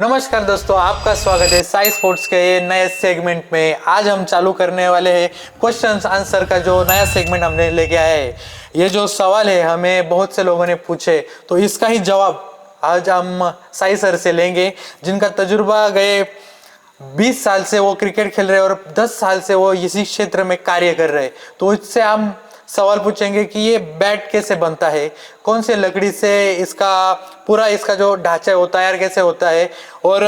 नमस्कार दोस्तों, आपका स्वागत है साई स्पोर्ट्स के ये नए सेगमेंट में। आज हम चालू करने वाले हैं क्वेश्चंस आंसर का जो नया सेगमेंट हमने लेके आए हैं। ये जो सवाल है हमें बहुत से लोगों ने पूछे, तो इसका ही जवाब आज हम साई सर से लेंगे, जिनका तजुर्बा गए 20 साल से वो क्रिकेट खेल रहे हैं और 10 साल से वो इसी क्षेत्र में कार्य कर रहे हैं। तो इससे हम सवाल पूछेंगे कि ये बैट कैसे बनता है, कौन से लकड़ी से इसका जो ढांचा है वो तैयार कैसे होता है, और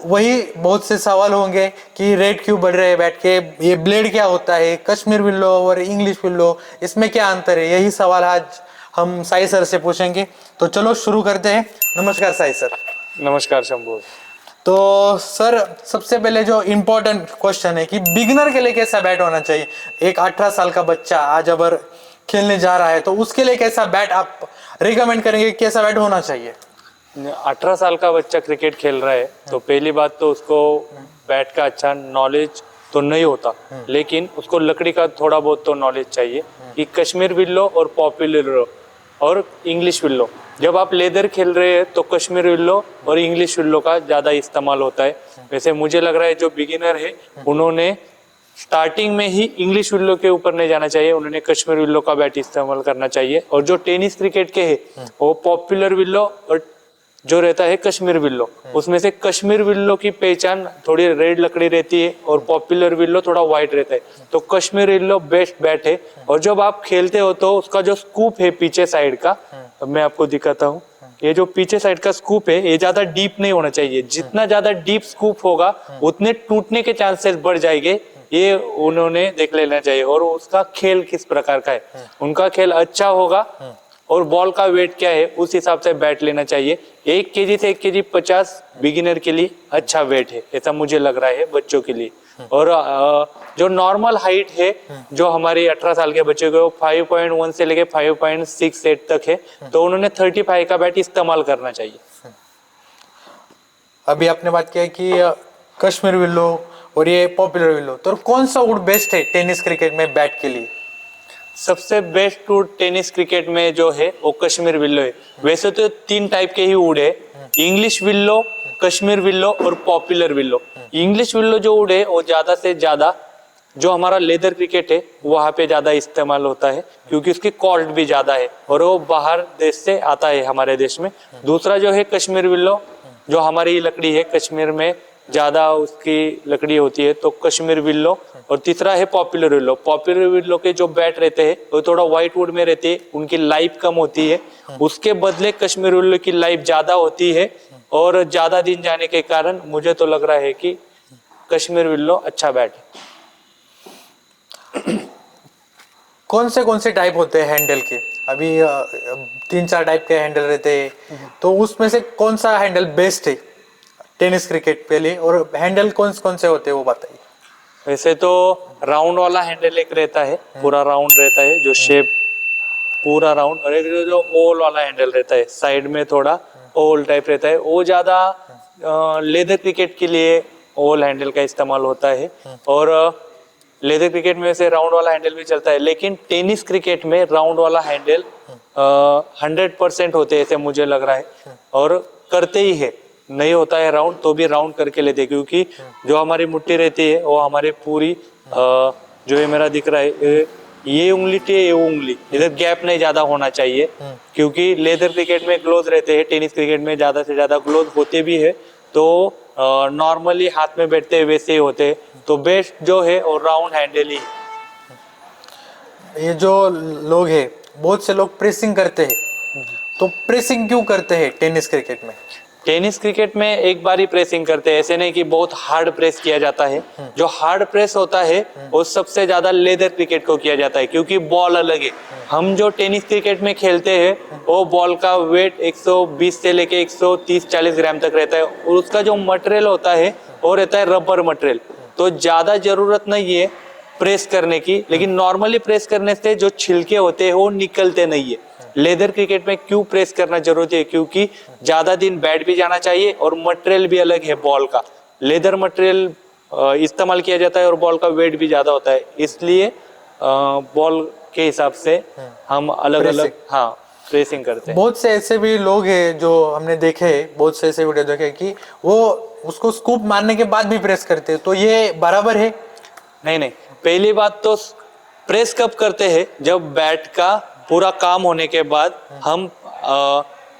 वही बहुत से सवाल होंगे कि रेट क्यों बढ़ रहे हैं बैट के, ये ब्लेड क्या होता है, कश्मीर विल्लो और इंग्लिश विल्लो इसमें क्या अंतर है। यही सवाल आज हम साई सर से पूछेंगे। तो चलो शुरू करते हैं। नमस्कार साई सर। नमस्कार शंभू। तो सर, सबसे पहले जो इम्पोर्टेंट क्वेश्चन है कि बिगिनर के लिए कैसा बैट होना चाहिए। एक 18 साल का बच्चा आज अगर खेलने जा रहा है तो उसके लिए कैसा बैट आप रिकमेंड करेंगे, कैसा बैट होना चाहिए। 18 साल का बच्चा क्रिकेट खेल रहा है तो पहली बात तो उसको बैट का अच्छा नॉलेज तो नहीं होता, लेकिन उसको लकड़ी का थोड़ा बहुत तो नॉलेज चाहिए कि कश्मीर विल्लो और पॉपुलर विल्लो और इंग्लिश विल्लो। जब आप लेदर खेल रहे हैं तो कश्मीर विल्लो और इंग्लिश विल्लो का ज़्यादा इस्तेमाल होता है। वैसे मुझे लग रहा है जो बिगिनर है उन्होंने स्टार्टिंग में ही इंग्लिश विल्लो के ऊपर नहीं जाना चाहिए, उन्होंने कश्मीर विल्लो का बैट इस्तेमाल करना चाहिए। और जो टेनिस क्रिकेट के है वो पॉपुलर विल्लो और जो रहता है कश्मीर विल्लो, उसमें से कश्मीर विल्लो की पहचान थोड़ी रेड लकड़ी रहती है और पॉपुलर विल्लो थोड़ा व्हाइट रहता है। तो कश्मीर विल्लो बेस्ट बैट है। और जब आप खेलते हो तो उसका जो स्कूप है पीछे साइड का, अब मैं आपको दिखाता हूँ। ये जो पीछे साइड का स्कूप है ये ज्यादा डीप नहीं होना चाहिए। जितना ज्यादा डीप स्कूप होगा उतने टूटने के चांसेस बढ़ जाएंगे, ये उन्होंने देख लेना चाहिए। और उसका खेल किस प्रकार का है, उनका खेल अच्छा होगा और बॉल का वेट क्या है उस हिसाब से बैट लेना चाहिए। 1 केजी से 1 केजी 50 बिगिनर के लिए अच्छा वेट है, ऐसा मुझे लग रहा है बच्चों के लिए। और जो नॉर्मल हाइट है जो हमारे 18 साल के बच्चे को 5.1 से लेके 5.68 तक है, तो उन्होंने 35 का बैट इस्तेमाल करना चाहिए। अभी आपने बात किया कि कश्मीर विल्लो और ये पॉपुलर विल्लो, तो कौन सा वुड बेस्ट है टेनिस क्रिकेट में बैट के लिए। सबसे बेस्ट वुड टेनिस क्रिकेट में जो है वो कश्मीर विल्लो है। वैसे तो 3 टाइप के ही वुड है, इंग्लिश विल्लो, कश्मीर विल्लो और पॉपुलर विल्लो। इंग्लिश विल्लो जो वुड है वो ज्यादा से ज्यादा जो हमारा लेदर क्रिकेट है वहां पे ज्यादा इस्तेमाल होता है, क्योंकि उसकी कॉस्ट भी ज्यादा है और वो बाहर देश से आता है हमारे देश में। दूसरा जो है कश्मीर विल्लो, जो हमारी लकड़ी है कश्मीर में ज्यादा उसकी लकड़ी होती है, तो कश्मीर विल्लो। और तीसरा है पॉपुलर विल्लो। पॉपुलर विल्लो के जो बैट रहते हैं वो थोड़ा व्हाइट वुड में रहते हैं, उनकी लाइफ कम होती है। उसके बदले कश्मीर विल्लो की लाइफ ज्यादा होती है और ज्यादा दिन जाने के कारण मुझे तो लग रहा है कि कश्मीर विल्लो अच्छा बैट है। कौन से टाइप होते हैं हैंडल के। अभी 3-4 टाइप के हैंडल रहते हैं, तो उसमें से कौन सा हैंडल बेस्ट है टेनिस क्रिकेट के लिए, और हैंडल कौन से होते हैं वो बताइए। वैसे तो राउंड वाला हैंडल एक रहता है, पूरा राउंड रहता है जो शेप पूरा राउंड, और एक जो ओवल वाला हैंडल रहता है साइड में थोड़ा ओवल टाइप रहता है, वो ज्यादा लेदर क्रिकेट के लिए ओवल हैंडल का इस्तेमाल होता है। और लेदर क्रिकेट में से राउंड वाला हैंडल भी चलता है, लेकिन टेनिस क्रिकेट में राउंड वाला हैंडल 100% होते हैं ऐसे मुझे लग रहा है, और करते ही है। नहीं होता है राउंड तो भी राउंड करके लेते हैं, क्योंकि जो हमारी मुट्ठी रहती है वो हमारे पूरी जो ये मेरा दिख रहा है ये उंगली टे ये उंगली, इधर गैप नहीं ज्यादा होना चाहिए, क्योंकि लेदर क्रिकेट में ग्लोव रहते हैं, टेनिस क्रिकेट में ज्यादा से ज्यादा ग्लोव होते भी है। तो नॉर्मली हाथ में बैठते वैसे ही होते हैं, तो बेस्ट जो है और राउंड हैंडल ही। ये जो लोग हैं, बहुत से लोग प्रेसिंग करते हैं, तो प्रेसिंग क्यों करते हैं टेनिस क्रिकेट में। टेनिस क्रिकेट में एक बार ही प्रेसिंग करते हैं, ऐसे नहीं कि बहुत हार्ड प्रेस किया जाता है। जो हार्ड प्रेस होता है वो सबसे ज्यादा लेदर क्रिकेट को किया जाता है, क्योंकि बॉल अलग है। हम जो टेनिस क्रिकेट में खेलते हैं वो बॉल का वेट 120 से लेके 130-40 ग्राम तक रहता है, और उसका जो मटेरियल होता है वो रहता है रबर मटेरियल। तो ज्यादा जरूरत नहीं है प्रेस करने की, लेकिन नॉर्मली प्रेस करने से जो छिलके होते हैं वो निकलते नहीं है। लेदर क्रिकेट में क्यों प्रेस करना जरूरी है, क्योंकि ज्यादा दिन बैट भी जाना चाहिए और मटेरियल भी अलग है बॉल का। लेदर मटेरियल इस्तेमाल किया जाता है और बॉल का वेट भी ज्यादा होता है, इसलिए बॉल के हिसाब से हम अलग अलग। हाँ, प्रेसिंग करते हैं। बहुत से ऐसे भी लोग हैं जो हमने देखे, बहुत से ऐसे वीडियो देखे कि वो उसको स्कूप मारने के बाद भी प्रेस करते हैं, तो ये बराबर है? नहीं नहीं, पहली बात तो प्रेस कब करते हैं, जब बैट का पूरा काम होने के बाद हम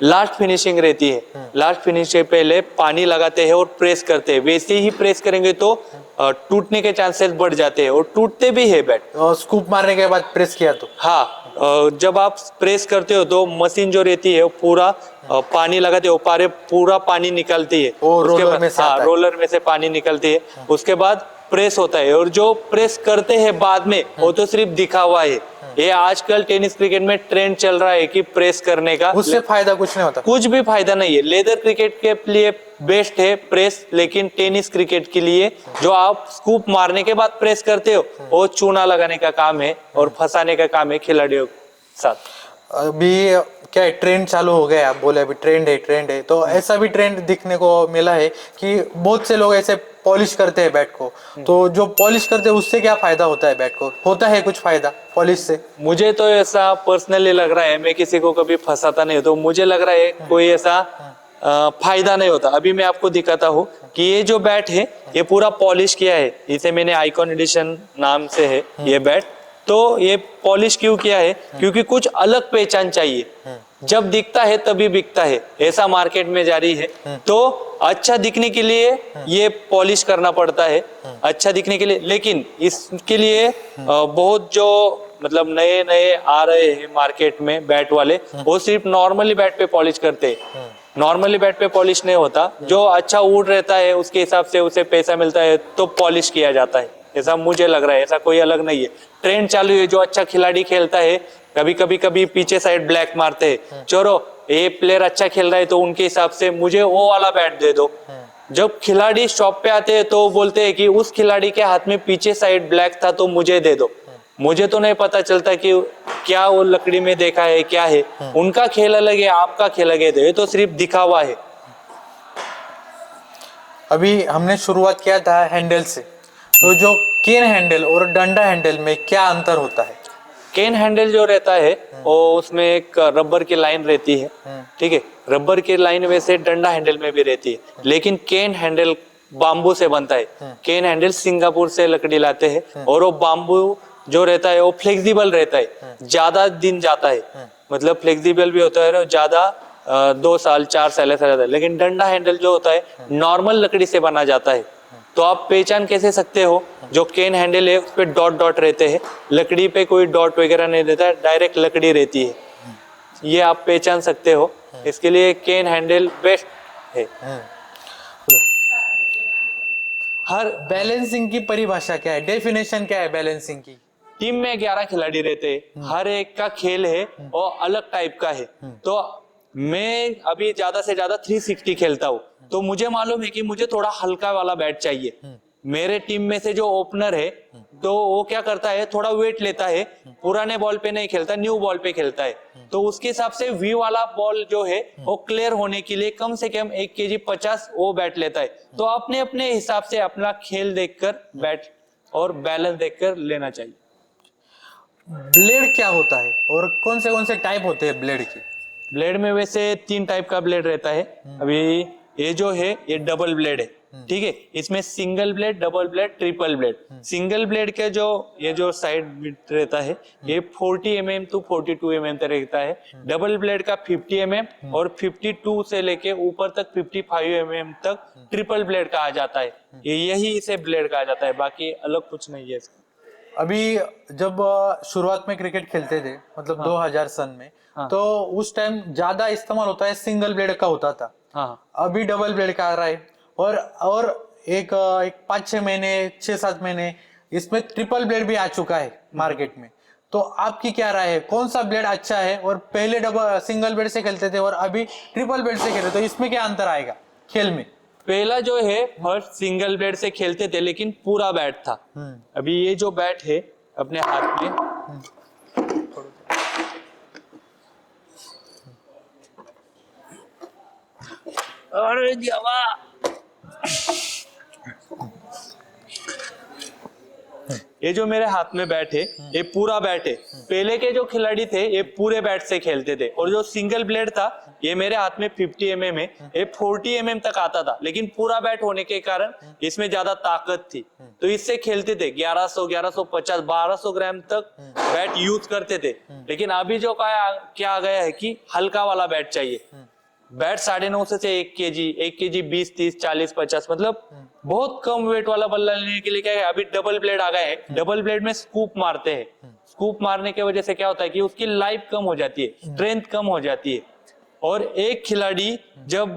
लास्ट फिनिशिंग रहती है, लास्ट फिनिश से पहले पानी लगाते हैं और प्रेस करते हैं। वैसे ही प्रेस करेंगे तो टूटने के चांसेस बढ़ जाते हैं और टूटते भी है बैट। और स्कूप मारने के बाद प्रेस किया तो? हाँ, जब आप प्रेस करते हो तो मशीन जो रहती है वो पूरा पानी लगाते हो, पूरा पानी निकलती है वो उसके रोलर बाद, में से हाँ आता है। रोलर में से पानी निकलती है, उसके बाद प्रेस होता है। और जो प्रेस करते हैं बाद में वो तो सिर्फ दिखावा है। ये आजकल टेनिस क्रिकेट में ट्रेंड चल रहा है कि प्रेस करने का, उससे फायदा कुछ नहीं होता? कुछ भी फायदा नहीं है। लेदर क्रिकेट के लिए बेस्ट है प्रेस, लेकिन टेनिस क्रिकेट के लिए जो आप स्कूप मारने के बाद प्रेस करते हो वो चूना लगाने का काम है और फंसाने का काम है खिलाड़ियों के साथ। अभी क्या है, ट्रेंड चालू हो गया, आप बोले अभी ट्रेंड है, तो ऐसा भी ट्रेंड दिखने को मिला है कि बहुत से लोग ऐसे पॉलिश करते हैं बैट को। तो जो पॉलिश करते हैं उससे क्या फायदा होता है बैट को? होता है कुछ फायदा पॉलिश से? मुझे तो ऐसा पर्सनली लग रहा है, मैं किसी को कभी फंसाता नहीं, तो मुझे लग रहा है कोई ऐसा फायदा नहीं होता। अभी मैं आपको दिखाता हूँ कि ये जो बैट है ये पूरा पॉलिश किया है, इसे मैंने आइकॉन एडिशन नाम से है ये बैट। तो ये पॉलिश क्यों किया है? क्योंकि कुछ अलग पहचान चाहिए, जब दिखता है तभी बिकता है, ऐसा मार्केट में जारी है। तो अच्छा दिखने के लिए ये पॉलिश करना पड़ता है, अच्छा दिखने के लिए। लेकिन इसके लिए बहुत जो मतलब नए नए आ रहे हैं मार्केट में बैट वाले, वो सिर्फ नॉर्मली बैट पे पॉलिश करते हैं। नॉर्मली बैट पे पॉलिश नहीं होता, जो अच्छा वुड रहता है उसके हिसाब से उसे पैसा मिलता है तो पॉलिश किया जाता है, ऐसा मुझे लग रहा है। ऐसा कोई अलग नहीं है, ट्रेंड चालू है। जो अच्छा खिलाड़ी खेलता है कभी पीछे साइड ब्लैक मारते हैं, चलो ये प्लेयर अच्छा खेल रहा है तो उनके हिसाब से मुझे वो वाला बैट दे दो। जब खिलाड़ी शॉप पे आते हैं तो बोलते हैं कि उस खिलाड़ी के हाथ में पीछे साइड ब्लैक था तो मुझे दे दो। मुझे तो नहीं पता चलता कि क्या वो लकड़ी में देखा है क्या है। उनका खेल अलग है, आपका खेल अलग है, तो ये तो सिर्फ दिखावा है। अभी हमने शुरुआत किया था हैंडल से, तो जो केन हैंडल और डंडा हैंडल में क्या अंतर होता है? केन हैंडल जो रहता है वो उसमें एक रबर की लाइन रहती है, ठीक है। रबर की लाइन वैसे डंडा हैंडल में भी रहती है, लेकिन केन हैंडल बाम्बू से बनता है। केन हैंडल सिंगापुर से लकड़ी लाते हैं और वो बाम्बू जो रहता है वो फ्लेक्सिबल रहता है, ज्यादा दिन जाता है, मतलब फ्लेक्सिबल भी होता है और ज्यादा 2 साल 4 साल ऐसा रहता है। लेकिन डंडा हैंडल जो होता है नॉर्मल लकड़ी से बना जाता है। तो आप पहचान कैसे सकते हो? जो केन हैंडल है उस पे डॉट डॉट रहते हैं, लकड़ी पे कोई डॉट वगैरह नहीं रहता है, डायरेक्ट लकड़ी रहती है, ये आप पहचान सकते हो। इसके लिए केन हैंडल बेस्ट है। हर बैलेंसिंग की परिभाषा क्या है, डेफिनेशन क्या है बैलेंसिंग की? टीम में 11 खिलाड़ी रहते हैं, हर एक का खेल है और अलग टाइप का है। तो मैं अभी ज्यादा से ज्यादा 360 खेलता हूँ, तो मुझे मालूम है कि मुझे थोड़ा हल्का वाला बैट चाहिए। मेरे टीम में से जो ओपनर है तो वो क्या करता है, थोड़ा वेट लेता है, पुराने बॉल पे नहीं खेलता, न्यू बॉल पे खेलता है। तो उसके हिसाब से वी वाला बॉल जो है वो क्लियर होने के लिए कम से कम 1 kg 50 वो बैट लेता है। तो अपने अपने हिसाब से अपना खेल देखकर बैट और बैलेंस देखकर लेना चाहिए। ब्लेड क्या होता है और कौन से टाइप होते हैं ब्लेड के? ब्लेड में वैसे 3 टाइप का ब्लेड रहता है। अभी ये जो है ये डबल ब्लेड है, ठीक है। इसमें single blade, double blade, triple blade. Single blade के जो ये जो साइड रहता है ये 40 mm to 42 mm तक रहता है। डबल ब्लेड का 50 mm और 52 से लेके ऊपर तक 55 mm तक ट्रिपल ब्लेड का आ जाता है। यही इसे ब्लेड का आ जाता है, बाकी अलग कुछ नहीं है इसका। अभी जब शुरुआत में क्रिकेट खेलते थे, मतलब 2000 सन में, तो उस टाइम ज्यादा इस्तेमाल होता है सिंगल ब्लेड का होता था। अभी डबल ब्लेड का आ रहा है और एक 5-6 महीने 6-7 महीने इसमें ट्रिपल ब्लेड भी आ चुका है मार्केट में। तो आपकी क्या राय है, कौन सा ब्लेड अच्छा है? और पहले डबल सिंगल ब्लेड से खेलते थे और अभी ट्रिपल ब्लेड से खेलते, तो इसमें क्या अंतर आएगा खेल में? पहला जो है फर्स्ट सिंगल ब्लेड से खेलते थे लेकिन पूरा बैट था। अभी ये जो बैट है अपने हाथ में, अरे ये जो मेरे हाथ में बैट है ये पूरा बैट है। पहले के जो खिलाड़ी थे ये पूरे बैट से खेलते थे, और जो सिंगल ब्लेड था ये मेरे हाथ में 50 mm है, ये 40 mm तक आता था, लेकिन पूरा बैट होने के कारण इसमें ज्यादा ताकत थी, तो इससे खेलते थे। 1100, 1150, 1200 ग्राम तक बैट यूज करते थे। लेकिन अभी जो क्या आ गया है कि हल्का वाला बैट चाहिए। बैट 9.5 से 1 kg 20, 30, 40, 50, मतलब बहुत कम वेट वाला बल्ला लेने के लिए क्या है, अभी डबल ब्लेड आ गए हैं। डबल ब्लेड में स्कूप मारते हैं। स्कूप मारने की वजह से क्या होता है कि उसकी लाइफ कम हो जाती है, स्ट्रेंथ कम हो जाती है। और एक खिलाड़ी जब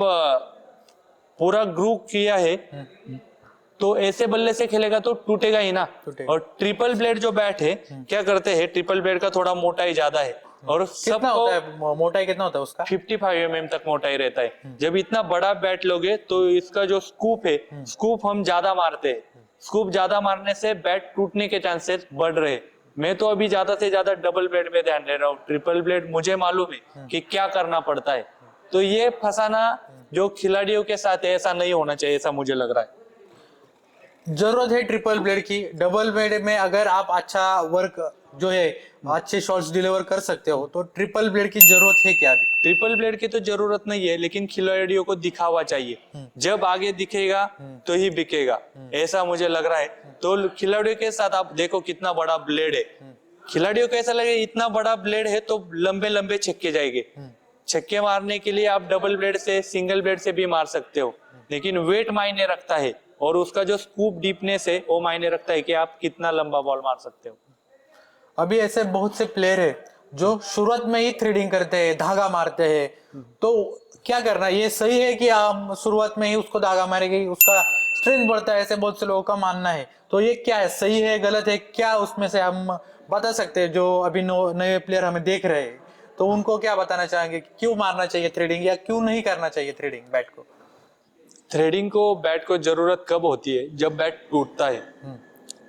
पूरा ग्रुप किया है तो ऐसे बल्ले से खेलेगा तो टूटेगा ही ना। और ट्रिपल ब्लेड जो बैट है क्या करते हैं, ट्रिपल ब्लेड का थोड़ा मोटाई ज्यादा है, और कितना होता है मोटाई, कितना होता है उसका? 55 mm तक मोटाई रहता है। जब इतना बड़ा बैट लोगे तो इसका जो स्कूप है, स्कूप हम ज्यादा मारते हैं। स्कूप ज्यादा मारने से बैट टूटने के चांसेस बढ़ रहे हैं। मैं तो अभी ज्यादा से ज्यादा डबल ब्लेड में ध्यान दे रहा हूँ। ट्रिपल ब्लेड मुझे मालूम है कि क्या करना पड़ता है, तो ये फंसाना जो खिलाड़ियों के साथ है ऐसा नहीं होना चाहिए, ऐसा मुझे लग रहा है। जरूरत है ट्रिपल ब्लेड की। डबल ब्लेड में अगर आप अच्छा वर्क जो है, अच्छे शॉट्स डिलीवर कर सकते हो, तो ट्रिपल ब्लेड की जरूरत है क्या? ट्रिपल ब्लेड की तो जरूरत नहीं है, लेकिन खिलाड़ियों को दिखावा चाहिए। जब आगे दिखेगा तो ही बिकेगा, ऐसा मुझे लग रहा है। तो खिलाड़ियों के साथ आप देखो कितना बड़ा ब्लेड है, खिलाड़ियों को ऐसा लगे इतना बड़ा ब्लेड है तो लंबे लंबे छक्के जाएंगे। छक्के मारने के लिए आप डबल ब्लेड से, सिंगल ब्लेड से भी मार सकते हो, लेकिन वेट मायने रखता है, और उसका जो स्कूप डीपनेस है वो मायने रखता है कि आप कितना लंबा बॉल मार सकते हो। अभी ऐसे बहुत से प्लेयर है जो शुरुआत में ही थ्रेडिंग करते हैं, धागा मारते हैं, तो क्या करना, ये सही है कि हम शुरुआत में ही उसको धागा मारेंगे उसका स्ट्रेंथ बढ़ता है, ऐसे बहुत से लोगों का मानना है, तो ये क्या है, सही है गलत है, क्या उसमें से हम बता सकते हैं? जो अभी नए प्लेयर हमें देख रहे हैं तो उनको क्या बताना चाहेंगे, क्यों मारना चाहिए थ्रेडिंग या क्यों नहीं करना चाहिए थ्रेडिंग बैट को? थ्रेडिंग को बैट को जरूरत कब होती है, जब बैट टूटता है।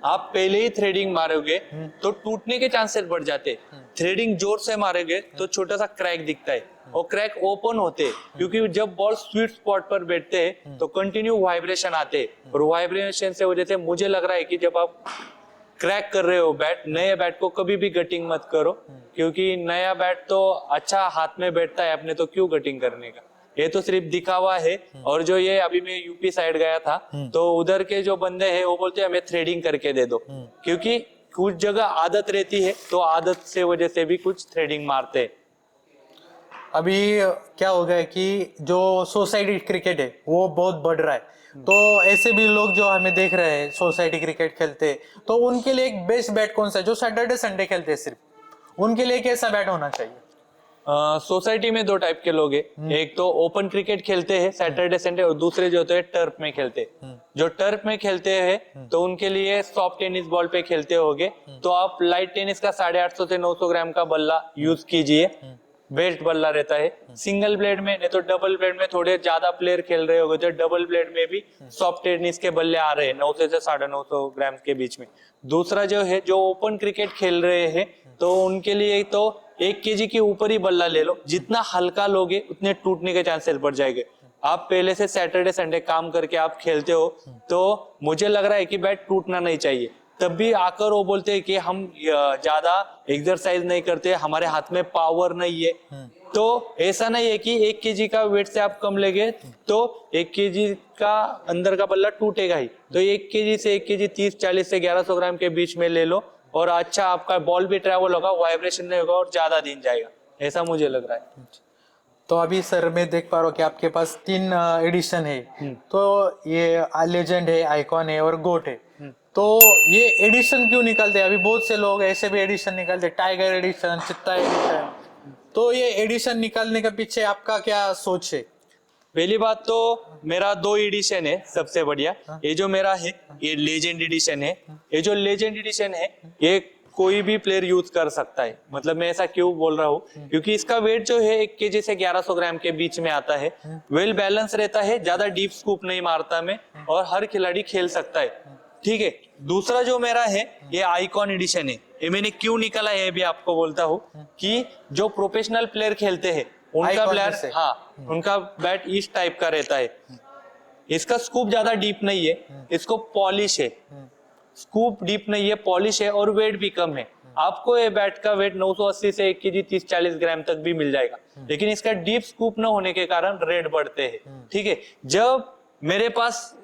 आप पहले ही थ्रेडिंग मारोगे तो टूटने के चांसेस बढ़ जाते। थ्रेडिंग जोर से मारोगे तो छोटा सा क्रैक दिखता है, और क्रैक ओपन होते हैं, क्योंकि जब बॉल स्वीट स्पॉट पर बैठते हैं तो कंटिन्यू वाइब्रेशन आते हैं, और वाइब्रेशन से वजह से मुझे लग रहा है कि जब आप क्रैक कर रहे हो बैट, नए बैट को कभी भी गटिंग मत करो, क्योंकि नया बैट तो अच्छा हाथ में बैठता है अपने, तो क्यों गटिंग करने का, ये तो सिर्फ दिखावा है। और जो ये अभी मैं यूपी साइड गया था तो उधर के जो बंदे हैं वो बोलते हैं हमें थ्रेडिंग करके दे दो, क्योंकि कुछ जगह आदत रहती है, तो आदत से वजह से भी कुछ थ्रेडिंग मारते हैं। अभी क्या हो गया कि जो सोसाइटी क्रिकेट है वो बहुत बढ़ रहा है, तो ऐसे भी लोग जो हमें देख रहे हैं सोसाइटी क्रिकेट खेलते, तो उनके लिए एक बेस्ट बैट कौन सा है? जो सैटरडे संडे खेलते हैं सिर्फ, उनके लिए कैसा बैट होना चाहिए? सोसाइटी में दो टाइप के लोग हैं, एक तो ओपन क्रिकेट खेलते हैं सैटरडे संडे, और दूसरे जो होते हैं टर्फ में खेलते हैं। जो टर्फ में खेलते हैं तो उनके लिए सॉफ्ट टेनिस बॉल पे खेलते होगे, तो आप लाइट टेनिस का 850 से 900 ग्राम का बल्ला यूज कीजिए, बेस्ट बल्ला रहता है। सिंगल ब्लेड में, नहीं तो डबल ब्लेड में थोड़े ज्यादा प्लेयर खेल रहे होगे तो डबल ब्लेड में भी सॉफ्ट टेनिस के बल्ले आ रहे हैं 900 से 950 ग्राम के बीच में। दूसरा जो है, जो ओपन क्रिकेट खेल रहे हैं तो उनके लिए तो 1 kg के ऊपर ही बल्ला ले लो, जितना हल्का लोगे उतने टूटने के चांसेस बढ़ जाएंगे। आप पहले से सैटरडे संडे काम करके आप खेलते हो तो मुझे लग रहा है कि बैट टूटना नहीं चाहिए। तब भी आकर वो बोलते हैं कि हम ज्यादा एक्सरसाइज नहीं करते, हमारे हाथ में पावर नहीं है, तो ऐसा नहीं है कि 1 kg का वेट से आप कम लेंगे तो 1 kg का अंदर का बल्ला टूटेगा ही। तो 1 kg से 1 kg 30-40 से 1100 ग्राम के बीच में ले लो, और अच्छा आपका बॉल भी ट्रैवल होगा, वाइब्रेशन नहीं होगा, और ज्यादा दिन जाएगा, ऐसा मुझे लग रहा है। तो अभी सर मैं देख पा रहा हूँ कि आपके पास 3 एडिशन है, तो ये लेजेंड है, आइकॉन है और गोट है, तो ये एडिशन क्यों निकालते हैं? अभी बहुत से लोग ऐसे भी एडिशन निकालते हैं, टाइगर एडिशन, चित्ता एडिशन, तो ये एडिशन निकालने के पीछे आपका क्या सोच है? पहली बात तो मेरा 2 एडिशन है सबसे बढ़िया। ये जो मेरा है ये लेजेंड एडिशन है। ये जो लेजेंड एडिशन है ये कोई भी प्लेयर यूज कर सकता है। मतलब मैं ऐसा क्यों बोल रहा हूँ, क्योंकि इसका वेट जो है 1 kg से 1100 ग्राम के बीच में आता है, वेल बैलेंस रहता है, ज्यादा डीप स्कूप नहीं मारता मैं, और हर खिलाड़ी खेल सकता है, ठीक है। दूसरा जो मेरा है ये आइकॉन एडिशन है। ये मैंने क्यों निकाला है भी आपको बोलता हूँ कि जो प्रोफेशनल प्लेयर खेलते हैं उनका प्लेयर, हाँ, उनका बैट इस टाइप का रहता है। इसका स्कूप ज्यादा डीप नहीं है, इसको पॉलिश है, स्कूप डीप नहीं है, पॉलिश है और वेट भी कम है। आपको ये बैट का वेट 980 से 1 केजी 30-40 ग्राम तक भी मिल जाएगा, लेकिन इसका डीप स्कूप न होने के कारण रेट बढ़ते हैं। ठीक है, जब मेरे पास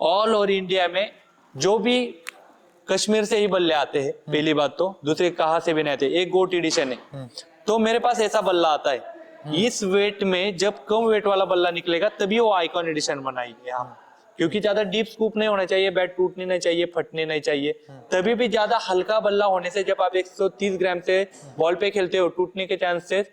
ऑल ओवर इंडिया में जो भी कश्मीर से ही बल्ले आते हैं, पहली बात तो, दूसरी कहाँ से भी नहीं आते, एक गोट एडिशन है, तो मेरे पास ऐसा बल्ला आता है। इस वेट में जब कम वेट वाला बल्ला निकलेगा तभी वो आइकॉन एडिशन बनाएंगे हम, क्योंकि ज्यादा डीप स्कूप नहीं होना चाहिए, बैट टूटनी नहीं चाहिए, फटनी नहीं चाहिए। तभी भी ज्यादा हल्का बल्ला होने से, जब आप 130 ग्राम से बॉल पे खेलते हो, टूटने के चांसेस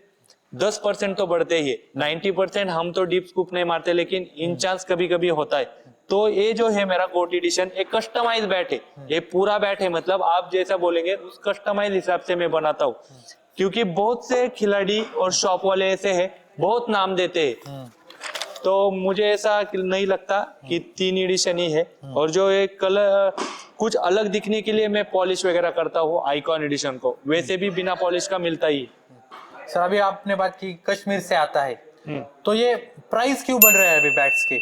10% तो बढ़ते ही है। 90% हम तो डीप स्कूप नहीं मारते, लेकिन इन चांस कभी कभी होता है। तो ये जो है मेरा गोट एडिशन एक कस्टमाइज बैट है, ये पूरा बैट है, मतलब आप जैसा बोलेंगे उस कस्टमाइज हिसाब से मैं बनाता हूँ, क्योंकि बहुत से खिलाड़ी और शॉप वाले ऐसे हैं, बहुत नाम देते हैं। तो मुझे ऐसा नहीं लगता कि 3 एडिशन ही है, और जो एक कलर कुछ अलग दिखने के लिए मैं पॉलिश वगैरह करता हूँ आइकॉन एडिशन को, वैसे भी बिना पॉलिश का मिलता ही। सर अभी आपने बात की कश्मीर से आता है, तो ये प्राइस क्यों बढ़ रहा है अभी बैट्स के?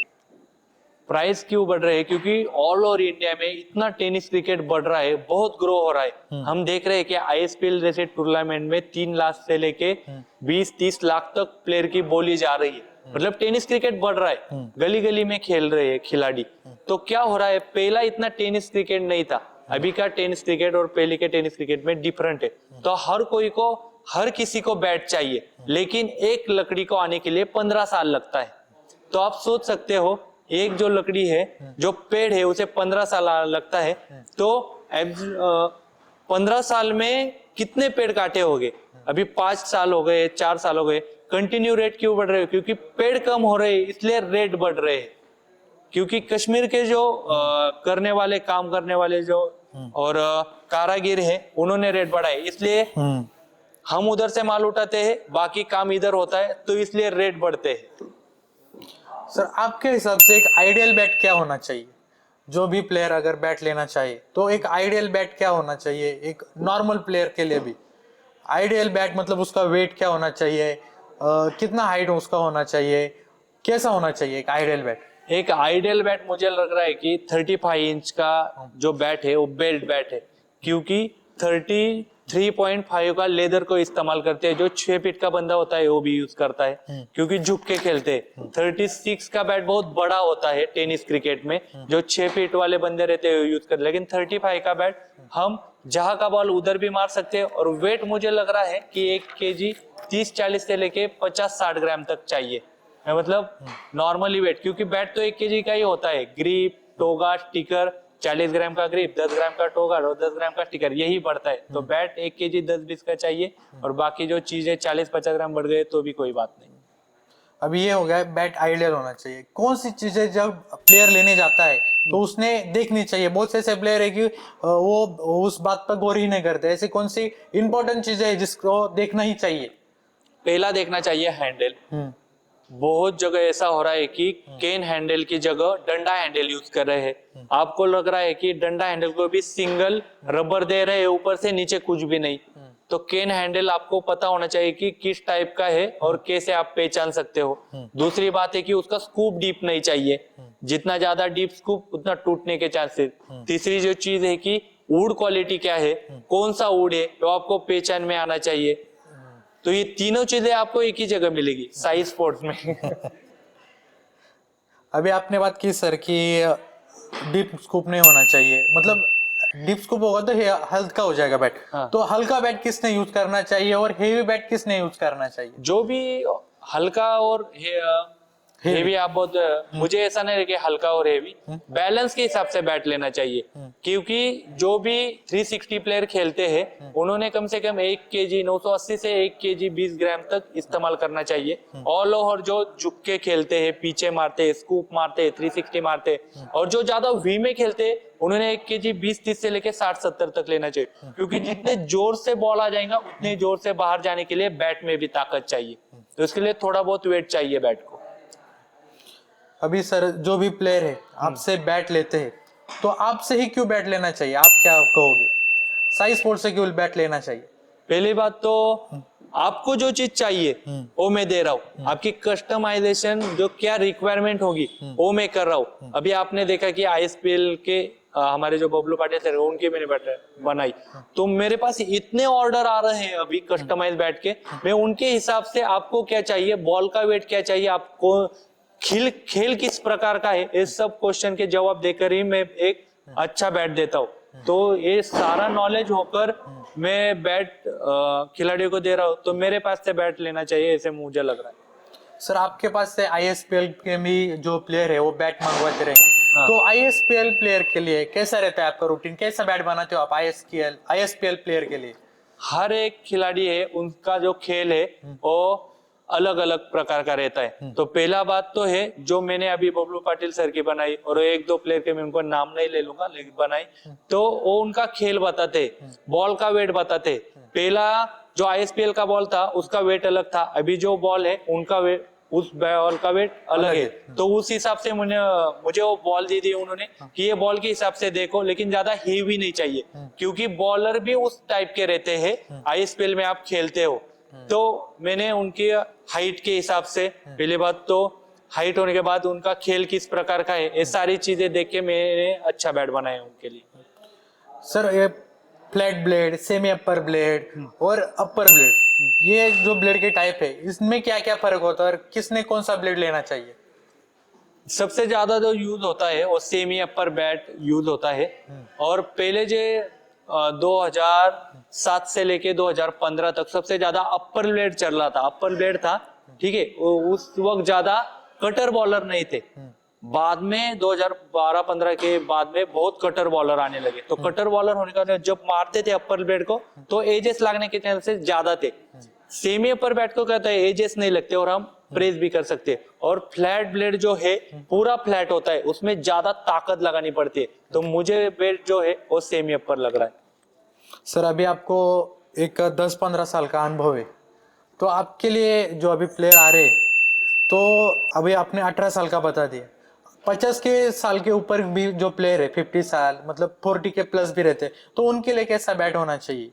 प्राइस क्यों बढ़ रहे हैं? क्योंकि ऑल ओवर इंडिया में इतना टेनिस क्रिकेट बढ़ रहा है, बहुत ग्रो हो रहा है। हम देख रहे हैं कि आईएसपीएल जैसे टूर्नामेंट में 3 लाख से लेके 20-30 लाख तक प्लेयर की बोली जा रही है, मतलब टेनिस क्रिकेट बढ़ रहा है, गली गली में खेल रहे हैं खिलाड़ी। तो क्या हो रहा है, पहला इतना टेनिस क्रिकेट नहीं था, अभी का टेनिस क्रिकेट और पहले के टेनिस क्रिकेट में डिफरेंट है। तो हर किसी को बैट चाहिए, लेकिन एक लकड़ी को आने के लिए 15 साल लगता है। तो आप सोच सकते हो, एक जो लकड़ी है, जो पेड़ है, उसे 15 साल लगता है, तो 15 साल में कितने पेड़ काटे होंगे? अभी 5 साल हो गए, 4 साल हो गए। कंटिन्यू रेट क्यों बढ़ रहे हैं? क्योंकि पेड़ कम हो रहे हैं, इसलिए रेट बढ़ रहे हैं। क्योंकि कश्मीर के जो करने वाले, काम करने वाले जो और कारागिर है, उन्होंने रेट बढ़ाए, इसलिए हम उधर से माल उठाते हैं, बाकी काम इधर होता है, तो इसलिए रेट बढ़ते हैं। सर आपके हिसाब से एक आइडियल बैट क्या होना चाहिए? जो भी प्लेयर अगर बैट लेना चाहिए तो एक आइडियल बैट क्या होना चाहिए? एक नॉर्मल प्लेयर के लिए भी आइडियल बैट मतलब उसका वेट क्या होना चाहिए, कितना हाइट उसका होना चाहिए, कैसा होना चाहिए एक आइडियल बैट? एक आइडियल बैट मुझे लग रहा है कि 35 इंच का जो बैट है वो बेल्ट बैट है, क्योंकि 33.5 का लेदर को इस्तेमाल करते हैं, जो 6 फीट का बंदा होता है वो भी यूज करता है, क्योंकि झुक के खेलते हैं। 36 का बैट बहुत बड़ा होता है टेनिस क्रिकेट में, जो 6 फीट वाले बंदे रहते हैं वो यूज करते हैं, लेकिन 35 का बैट हम जहां का बॉल उधर भी मार सकते हैं। और वेट मुझे लग रहा है कि 1 केजी 30-40 से लेके 50-60 ग्राम तक चाहिए, मतलब नॉर्मली वेट, क्योंकि बैट तो 1 केजी का ही होता है। ग्रिप, टोगा, स्टिकर, 40 ग्राम का ग्रिप, 10 ग्राम का टोगा और 10 ग्राम का स्टिकर, यही बढ़ता है। तो बैट 1 केजी 10-20 का चाहिए, और बाकी जो चीजें 40-50 ग्राम बढ़ गए तो भी कोई बात नहीं। अभी ये हो गया बैट आइडियल होना चाहिए। कौन सी चीजें जब प्लेयर लेने जाता है तो उसने देखनी चाहिए? बहुत से ऐसे प्लेयर है कि वो उस बात पर गौर ही नहीं करते। ऐसी कौन सी इंपॉर्टेंट चीजें है जिसको देखना ही चाहिए? पहला देखना चाहिए हैंडल। बहुत जगह ऐसा हो रहा है कि केन हैंडल की जगह डंडा हैंडल यूज कर रहे हैं। आपको लग रहा है कि डंडा हैंडल को भी सिंगल रबर दे रहे हैं, ऊपर से नीचे कुछ भी नहीं। तो केन हैंडल आपको पता होना चाहिए कि किस टाइप का है और कैसे आप पहचान सकते हो। दूसरी बात है कि उसका स्कूप डीप नहीं चाहिए, जितना ज्यादा डीप स्कूप उतना टूटने के चांसेस। तीसरी जो चीज है कि वुड क्वालिटी क्या है, कौन सा वुड है, तो आपको पहचान में आना चाहिए। तो ये तीनों चीजें आपको एक ही जगह मिलेगी साइज स्पोर्ट्स में। अभी आपने बात की सर कि डीप स्कूप नहीं होना चाहिए, मतलब डीप स्कूप होगा तो हल्का हो जाएगा बैट। हाँ। तो हल्का बैट किसने यूज करना चाहिए और हेवी बैट किसने यूज करना चाहिए? जो भी हल्का और हेवी, आप बहुत, मुझे ऐसा नहीं है कि हल्का और हेवी, बैलेंस के हिसाब से बैट लेना चाहिए। क्योंकि जो भी 360 प्लेयर खेलते हैं उन्होंने कम से कम 1 केजी 980 से 1 केजी 20 ग्राम तक इस्तेमाल करना चाहिए। ऑल ओवर जो झुक के खेलते हैं, पीछे मारते हैं, स्कूप मारते हैं, 360 मारते हैं, और जो ज्यादा वी में खेलते हैं उन्होंने 1 केजी 20-30 से लेके 60-70 तक लेना चाहिए। क्योंकि जितने जोर से बॉल आ जाएगा उतने जोर से बाहर जाने के लिए बैट में भी ताकत चाहिए, तो इसके लिए थोड़ा बहुत वेट चाहिए बैट को। अभी सर जो भी प्लेयर है आपसे बैट लेते हैं तो आपसे ही क्यों बैट लेना चाहिए? आप क्या कहोगे? साई स्पोर्ट्स से क्यों बैट लेना चाहिए? पहली बात तो आपको जो चीज चाहिए वो मैं दे रहा हूँ, आपकी कस्टमाइजेशन जो क्या रिक्वायरमेंट होगी वो मैं कर रहा हूँ। अभी आपने देखा कि आईएसपीएल के हमारे जो बबलू पाटिल सर उनकी मैंने बैट बनाई। तो मेरे पास इतने ऑर्डर आ रहे हैं अभी कस्टमाइज बैट के, मैं उनके हिसाब से आपको क्या चाहिए, बॉल का वेट क्या चाहिए आपको, खेल किस प्रकार का है, इस सब क्वेश्चन के जवाब देकर ही मैं एक अच्छा बैट देता हूँ। तो ये सारा नॉलेज होकर मैं बैट खिलाड़ियों को दे रहा हूँ, तो मेरे पास से बैट लेना चाहिए, ऐसे मुझे लग रहा है। सर आपके पास से ISPL के भी जो प्लेयर है वो बैट मंगवाते रहेंगे, हाँ। तो ISPL प्लेयर के लिए कैसा रहता है आपका रूटीन, कैसा बैट बनाते हो आप ISPL प्लेयर के लिए? हर एक खिलाड़ी है उनका जो खेल है वो अलग अलग प्रकार का रहता है। तो पहला बात तो है जो मैंने अभी बबलू पाटिल सर की बनाई, और एक दो प्लेयर के मैं उनको नाम नहीं ले लूंगा लेकिन बनाई, तो वो उनका खेल बताते, बॉल का वेट बताते। पहला जो ISPL का बॉल था उसका वेट अलग था, अभी जो बॉल है उनका वेट, उस बॉल का वेट अलग है। तो उस हिसाब से मुझे वो बॉल दी उन्होंने कि ये बॉल के हिसाब से देखो, लेकिन ज्यादा हेवी नहीं चाहिए, क्योंकि बॉलर भी उस टाइप के रहते हैं। ISPL में आप खेलते हो, तो मैंने उनकी हाइट के हिसाब से, पहली बात तो हाइट होने के बाद उनका खेल किस प्रकार का है, ये सारी चीजें देख के मैंने अच्छा बैट बनाया उनके लिए। सर ये फ्लैट ब्लेड, सेमी अपर ब्लेड और अपर ब्लेड, ये जो ब्लेड के टाइप है इसमें क्या क्या फर्क होता है और किसने कौन सा ब्लेड लेना चाहिए? सबसे ज्यादा जो यूज होता है वो सेमी अपर बैट यूज होता है। और पहले जो 2007 से लेके 2015 तक सबसे ज्यादा अपर ब्लेड चल रहा था, अपर ब्लेड था, ठीक है। उस वक्त ज्यादा कटर बॉलर नहीं थे। बाद में 2012-15 के बाद में बहुत कटर बॉलर आने लगे, तो कटर बॉलर होने का वजह जब मारते थे अपर ब्लेड को तो एजेस लगने के चांसेस ज्यादा थे। सेमी अपर बैट को कहता है एजेस नहीं लगते और हम प्रेस भी कर सकते हैं। और फ्लैट ब्लेड जो है पूरा फ्लैट होता है, उसमें ज्यादा ताकत लगानी पड़ती है, तो मुझे बैट जो है वो सेमी अपर लग रहा है। सर अभी आपको एक 10-15 साल का अनुभव है, तो आपके लिए जो अभी प्लेयर आ रहे हैं, तो अभी आपने 18 साल का बता दिया, 50 के साल के ऊपर भी जो प्लेयर है, 50 साल मतलब 40 के प्लस भी रहते हैं, तो उनके लिए कैसा बैट होना चाहिए?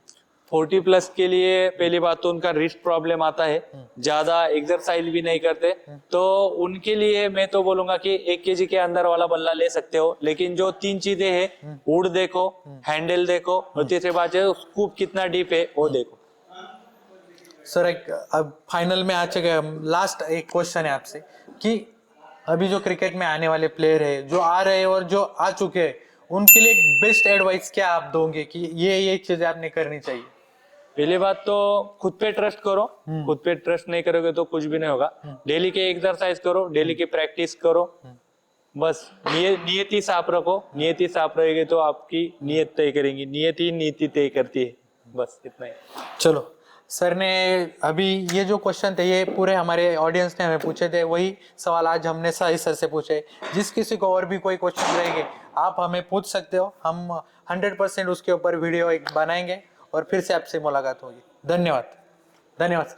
40 प्लस के लिए पहली बात तो उनका रिस्ट प्रॉब्लम आता है, ज्यादा एक्सरसाइज भी नहीं करते, तो उनके लिए मैं तो बोलूंगा कि 1 kg के अंदर वाला बल्ला ले सकते हो। लेकिन जो 3 चीजें हैं, वुड देखो, हैंडल देखो, और तीसरी बात है स्कूप कितना डीप है वो देखो। सर एक अब फाइनल में आ चुके हैं, लास्ट एक क्वेश्चन है आपसे कि अभी जो क्रिकेट में आने वाले प्लेयर है, जो आ रहे हैं और जो आ चुके हैं, उनके लिए बेस्ट एडवाइस क्या आप दोगे कि ये चीजें आपने करनी चाहिए? पहली बात तो खुद पे ट्रस्ट करो, खुद पे ट्रस्ट नहीं करोगे तो कुछ भी नहीं होगा। डेली के एक्सरसाइज करो, डेली की प्रैक्टिस करो, बस नियति साफ रखो, नियति साफ रहेगी तो आपकी नियत तय करेंगी, नियति नीति तय करती है, बस इतना ही। चलो, सर ने अभी ये जो क्वेश्चन थे ये पूरे हमारे ऑडियंस ने हमें पूछे थे, वही सवाल आज हमने साहिल सर से पूछे। जिस किसी को और भी कोई क्वेश्चन रहेंगे आप हमें पूछ सकते हो, हम 100% उसके ऊपर वीडियो एक बनाएंगे और फिर से आपसे मुलाकात होगी। धन्यवाद, धन्यवाद।